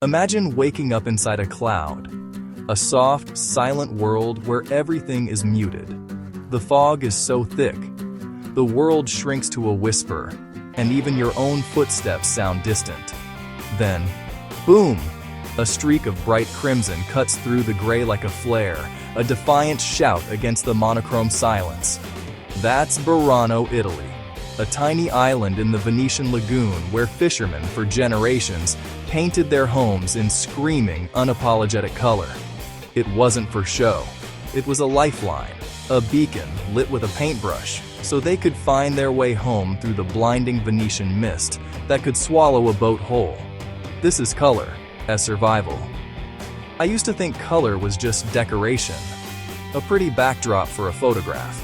Imagine waking up inside a cloud, a soft, silent world where everything is muted. The fog is so thick, the world shrinks to a whisper, and even your own footsteps sound distant. Then, boom! A streak of bright crimson cuts through the gray like a flare, a defiant shout against the monochrome silence. That's Burano, Italy, a tiny island in the Venetian lagoon where fishermen for generations painted their homes in screaming, unapologetic color. It wasn't for show. It was a lifeline, a beacon lit with a paintbrush, so they could find their way home through the blinding Venetian mist that could swallow a boat whole. This is color as survival. I used to think color was just decoration, a pretty backdrop for a photograph.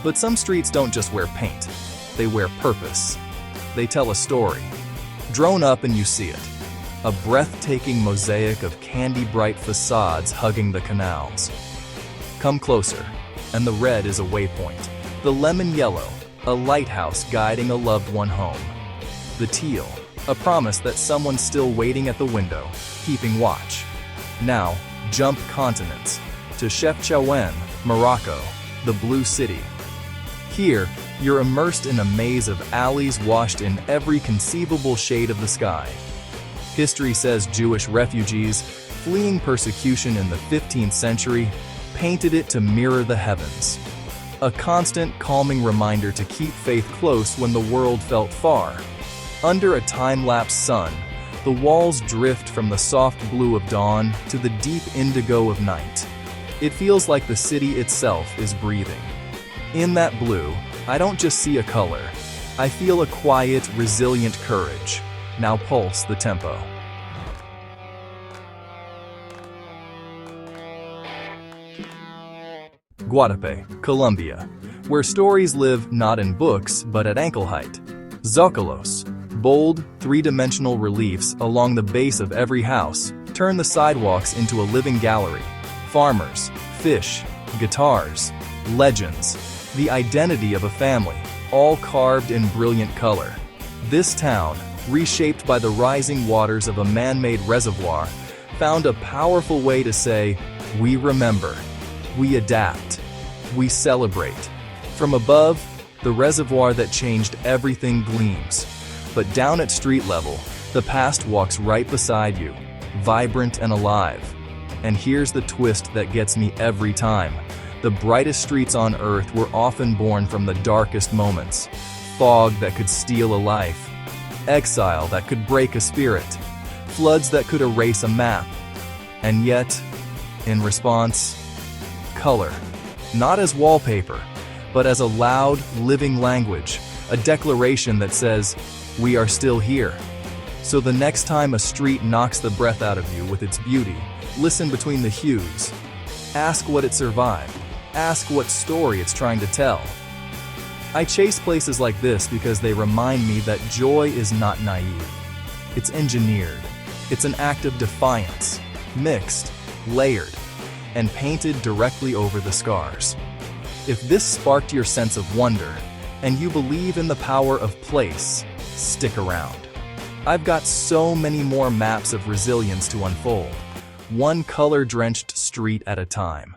But some streets don't just wear paint, they wear purpose. They tell a story. Drone up and you see it. A breathtaking mosaic of candy-bright facades hugging the canals. Come closer, and the red is a waypoint. The lemon yellow, a lighthouse guiding a loved one home. The teal, a promise that someone's still waiting at the window, keeping watch. Now, jump continents to Chefchaouen, Morocco, the Blue City. Here, you're immersed in a maze of alleys washed in every conceivable shade of the sky. History says Jewish refugees, fleeing persecution in the 15th century, painted it to mirror the heavens. A constant, calming reminder to keep faith close when the world felt far. Under a time-lapse sun, the walls drift from the soft blue of dawn to the deep indigo of night. It feels like the city itself is breathing. In that blue, I don't just see a color. I feel a quiet, resilient courage. Now pulse the tempo. Guatapé, Colombia, where stories live not in books but at ankle height. Zócalos, bold, three-dimensional reliefs along the base of every house, turn the sidewalks into a living gallery. Farmers, fish, guitars, legends, the identity of a family, all carved in brilliant color. This town, reshaped by the rising waters of a man-made reservoir, found a powerful way to say, we remember, we adapt, we celebrate. From above, the reservoir that changed everything gleams. But down at street level, the past walks right beside you, vibrant and alive. And here's the twist that gets me every time. The brightest streets on earth were often born from the darkest moments. Fog that could steal a life. Exile that could break a spirit. Floods that could erase a map. And yet, in response, color. Not as wallpaper, but as a loud, living language. A declaration that says, we are still here. So the next time a street knocks the breath out of you with its beauty, listen between the hues. Ask what it survived. Ask what story it's trying to tell. I chase places like this because they remind me that joy is not naive. It's engineered. It's an act of defiance, mixed, layered, and painted directly over the scars. If this sparked your sense of wonder, and you believe in the power of place, stick around. I've got so many more maps of resilience to unfold, one color-drenched street at a time.